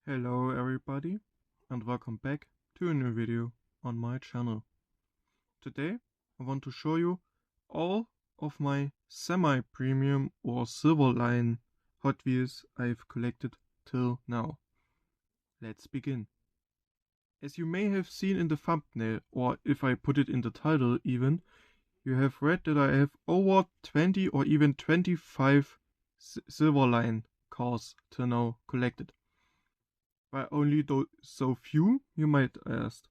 Hello everybody and welcome back to a new video on my channel. Today I want to show you all of my semi-premium or silver line Hot Wheels I've collected till now. Let's begin. As you may have seen in the thumbnail, or if I put it in the title even, you have read that I have over 20 or even 25 silver line cars till now collected. Why only so few, you might ask.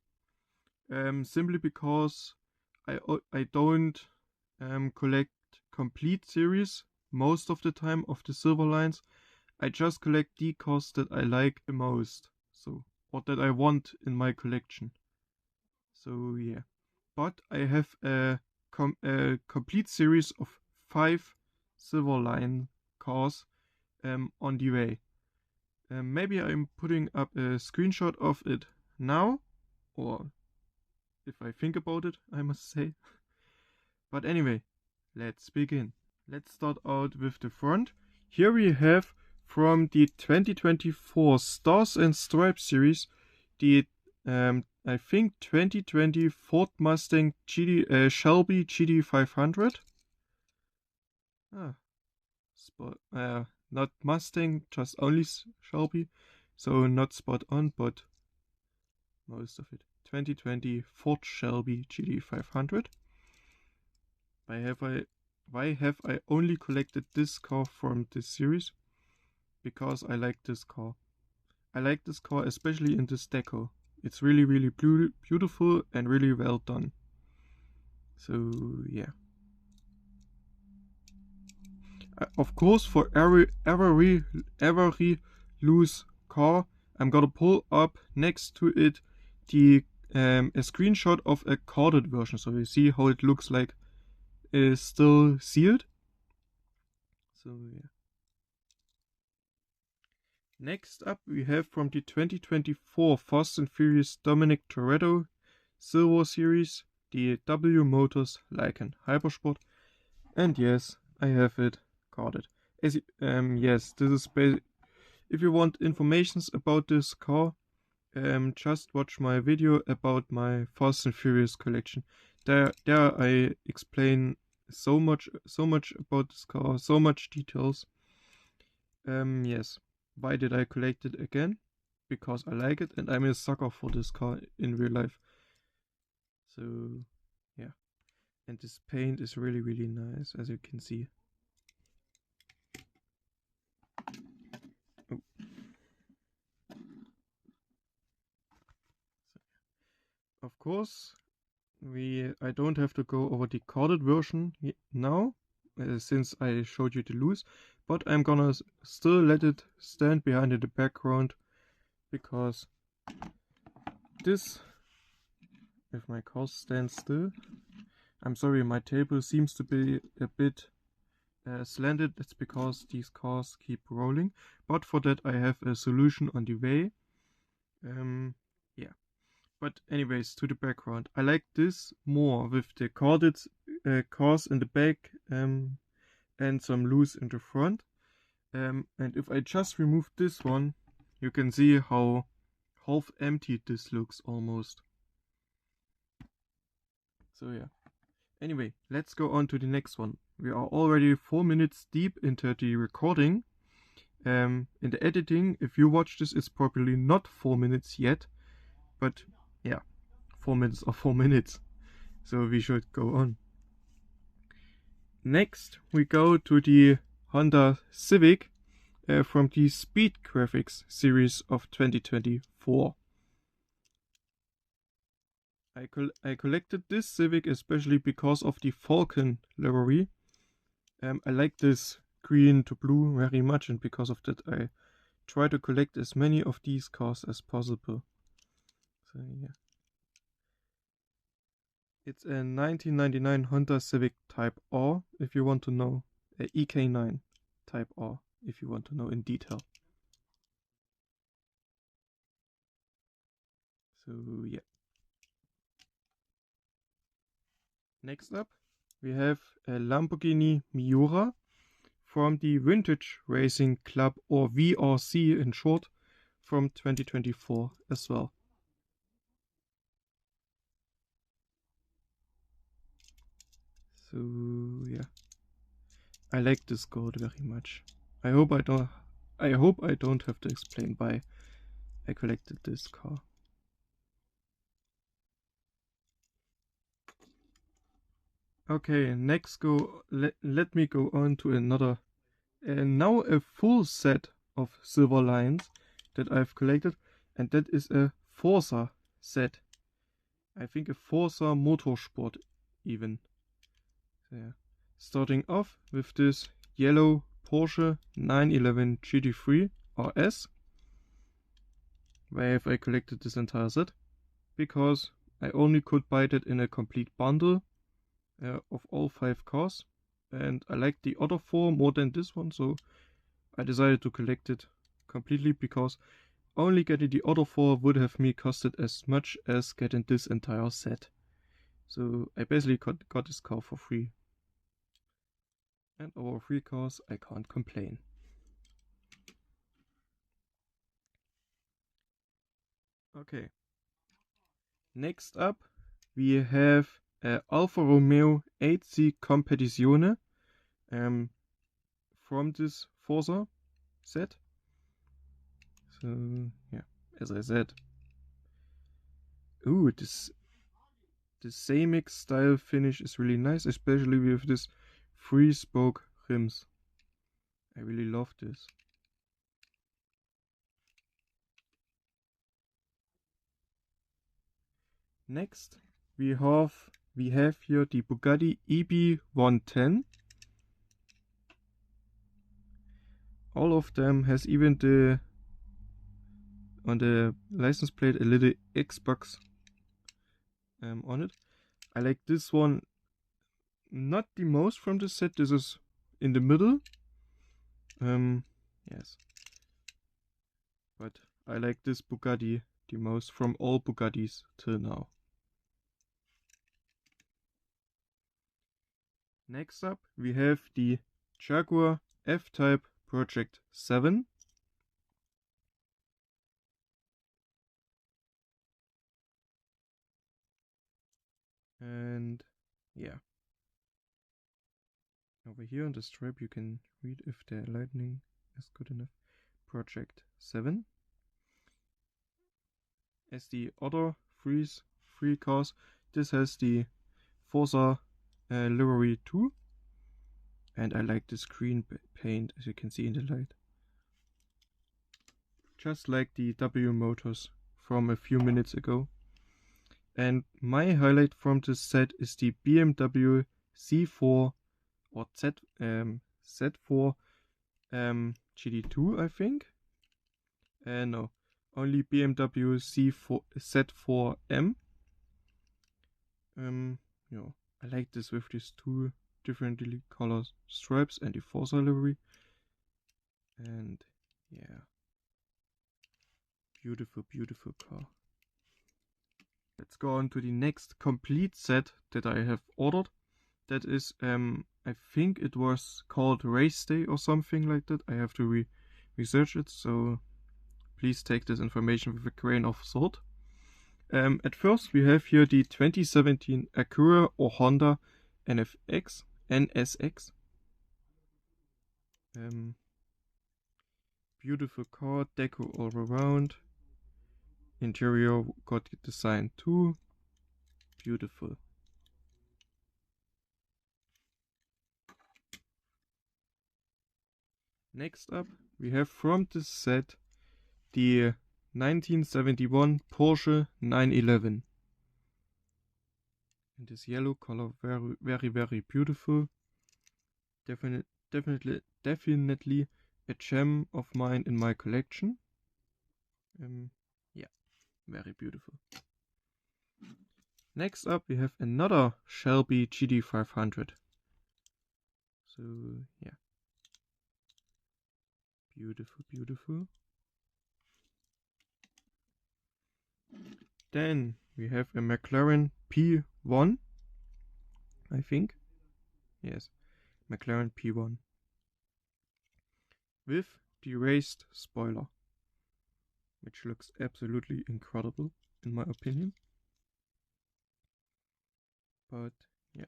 Simply because I don't collect complete series most of the time of the silver lines. I just collect the cars that I like the most, so or that I want in my collection. So yeah, but I have a complete series of 5 silver line cars on the way. Maybe I'm putting up a screenshot of it now, or if I think about it, I must say. But anyway, let's begin. Let's start out with the front. Here we have from the 2024 Stars and Stripes series, the I think 2020 Ford Mustang Shelby GT500. Not Mustang, just only Shelby, so not spot on, but most of it. 2020 Ford Shelby GT500. Why have I only collected this car from this series? Because I like this car. I like this car especially in this deco. It's really beautiful and really well done. So yeah. Of course, for every loose car, I'm gonna pull up next to it the a screenshot of a carded version, so you see how it looks like is still sealed. So yeah. Next up we have from the 2024 Fast and Furious Dominic Toretto Silver Series, the W Motors Lycan Hypersport, and yes, I have it carded. Yes, this is if you want informations about this car, just watch my video about my Fast and Furious collection. There I explain so much about this car, so much details. Yes. Why did I collect it again? Because I like it and I'm a sucker for this car in real life. So yeah. And this paint is really nice, as you can see. Oh. Of course, I don't have to go over the carded version now, since I showed you the loose, but I'm gonna still let it stand behind in the background, because this, if my car stands still, I'm sorry, my table seems to be a bit slanted. That's because these cars keep rolling, but for that I have a solution on the way. Yeah. But anyways, to the background. I like this more with the carded cars in the back and some loose in the front. And if I just remove this one, you can see how half empty this looks almost. So yeah. Anyway, let's go on to the next one. We are already 4 minutes deep into the recording. In the editing, if you watch this, it's probably not 4 minutes yet. But yeah, 4 minutes or 4 minutes. So we should go on. Next, we go to the Honda Civic from the Speed Graphics series of 2024. I collected this Civic especially because of the Falcon livery. I like this green to blue very much, and because of that I try to collect as many of these cars as possible. So yeah. It's a 1999 Honda Civic Type R, if you want to know. A EK9 Type R, if you want to know in detail. So yeah. Next up, we have a Lamborghini Miura from the Vintage Racing Club, or VRC in short, from 2024 as well. So yeah, I like this gold very much. I hope I don't have to explain why I collected this car. Okay, next let me go on to another, now a full set of silver lines that I've collected, and that is a Forza set. I think a Forza Motorsport even. Yeah. Starting off with this yellow Porsche 911 GT3 RS. Why have I collected this entire set? Because I only could buy that in a complete bundle of all 5 cars, and I liked the other 4 more than this one, so I decided to collect it completely, because only getting the other 4 would have me costed as much as getting this entire set. So I basically got this car for free. And over 3 cars, I can't complain. Okay. Next up, we have Alfa Romeo 8C Competizione from this Forza set. So yeah, as I said, ooh, this Samix style finish is really nice, especially with this 3-spoke rims. I really love this. Next, we have here the Bugatti EB110. All of them has even on the license plate a little Xbox on it. I like this one not the most from the set. This is in the middle. Yes. But I like this Bugatti the most from all Bugattis till now. Next up, we have the Jaguar F-Type Project 7. And yeah. Over here on the stripe you can read if the lightning is good enough. Project 7. As the other three cars, this has the Forza livery too. And I like this green paint, as you can see in the light. Just like the W Motors from a few minutes ago. And my highlight from this set is the BMW C4 or Z4 GT2, I think. No, only BMW C4 Z4M. Yeah, I like this with these 2 differently colored stripes and the Forza livery. And yeah, beautiful, beautiful car. Let's go on to the next complete set that I have ordered. That is, I think it was called Race Day or something like that. I have to research it, so please take this information with a grain of salt. At first, we have here the 2017 Acura or Honda NSX. Beautiful car, deco all around. Interior got design too. Beautiful. Next up, we have from this set the 1971 Porsche 911. In this yellow color, very, very, very beautiful. Definitely a gem of mine in my collection. Yeah, very beautiful. Next up, we have another Shelby GT500. So yeah, beautiful, beautiful. Then we have a McLaren P1, I think. Yes, McLaren P1 with the raised spoiler. which looks absolutely incredible in my opinion. But yeah.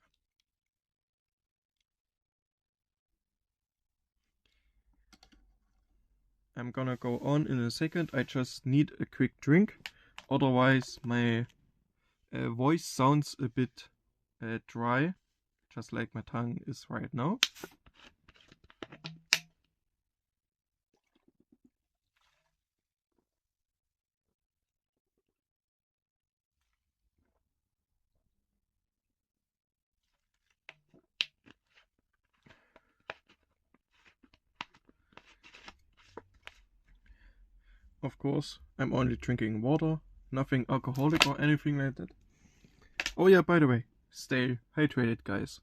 I'm gonna go on in a second. I just need a quick drink. Otherwise my voice sounds a bit dry, just like my tongue is right now. Of course, I'm only drinking water, nothing alcoholic or anything like that. Oh yeah, by the way, stay hydrated, guys.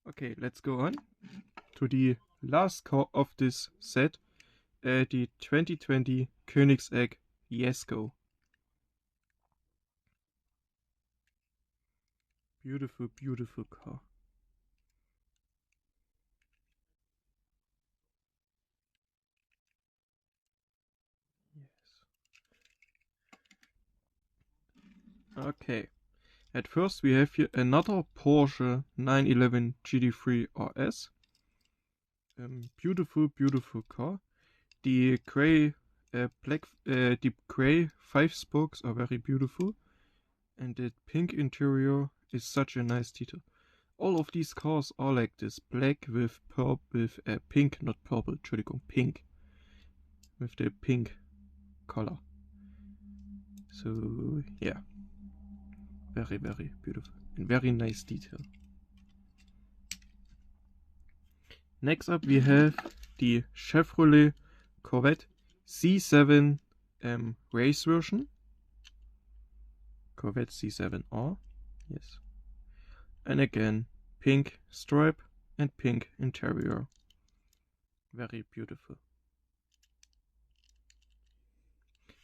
Okay, let's go on to the last car of this set, the 2020 Koenigsegg Jesko. Beautiful, beautiful car. Yes. Okay. At first we have here another Porsche 911 GT3 RS. Beautiful, beautiful car. The gray the gray 5 spokes are very beautiful, and the pink interior is such a nice detail. All of these cars are like this, black with purple, with pink, not purple, Entschuldigung, pink, with the pink color. So yeah, very, very beautiful and very nice detail. Next up we have the Chevrolet Corvette C7 race version. Corvette C7R, yes. And again, pink stripe and pink interior. Very beautiful.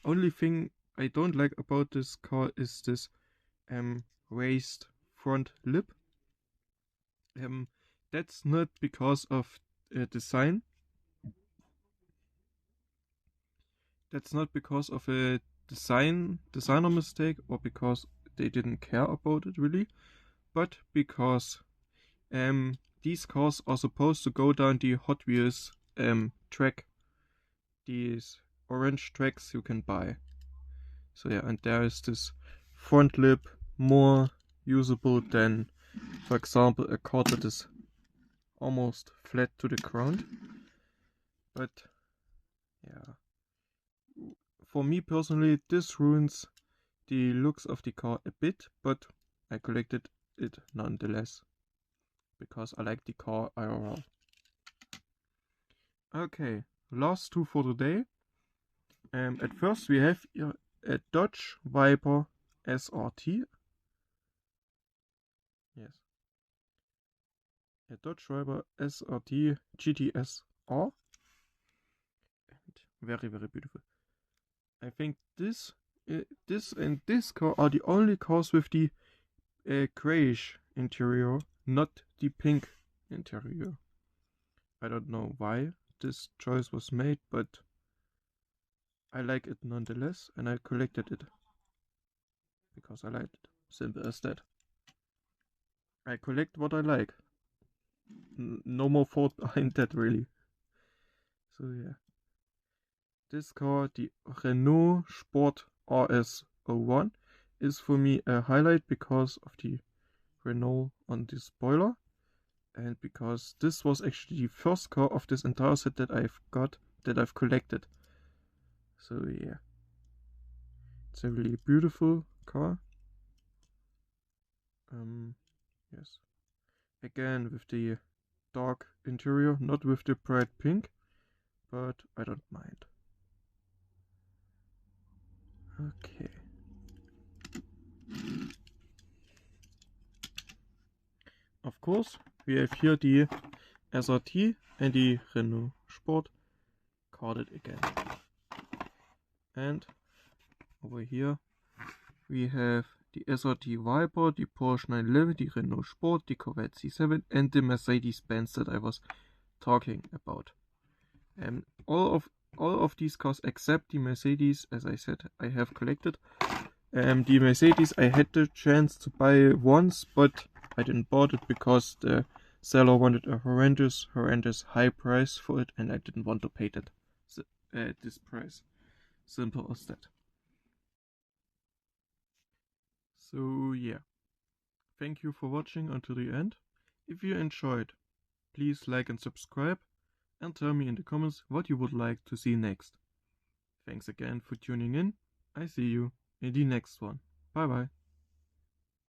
Only thing I don't like about this car is this raised front lip. That's not because of design. That's not because of a designer mistake or because they didn't care about it really, but because these cars are supposed to go down the Hot Wheels track, these orange tracks you can buy. So yeah, and there is this front lip more usable than, for example, a car that is almost flat to the ground. But yeah, for me personally, this ruins the looks of the car a bit, but I collected it nonetheless because I like the car IRL. Okay, last two for today. At first we have here a Dodge Viper SRT. Yes. A Dodge Viper SRT GTS-R. And very, very beautiful. I think this and this car are the only cars with the grayish interior, not the pink interior. I don't know why this choice was made, but I like it nonetheless, and I collected it because I liked it. Simple as that. I collect what I like. No more thought behind that, really. So yeah. This car, the Renault Sport RS01, is for me a highlight because of the Renault on the spoiler, and because this was actually the first car of this entire set that I've collected. So yeah, it's a really beautiful car. Yes, again with the dark interior, not with the bright pink, but I don't mind. Okay. Of course, we have here the SRT and the Renault Sport carded again. And over here we have the SRT Viper, the Porsche 911, the Renault Sport, the Corvette C7 and the Mercedes-Benz that I was talking about. all of these cars except the Mercedes, as I said, I have collected. The Mercedes I had the chance to buy once, but I didn't bought it because the seller wanted a horrendous high price for it, and I didn't want to pay that this price. Simple as that. So yeah, thank you for watching until the end. If you enjoyed, please like and subscribe, and tell me in the comments what you would like to see next. Thanks again for tuning in. I see you in the next one. Bye bye.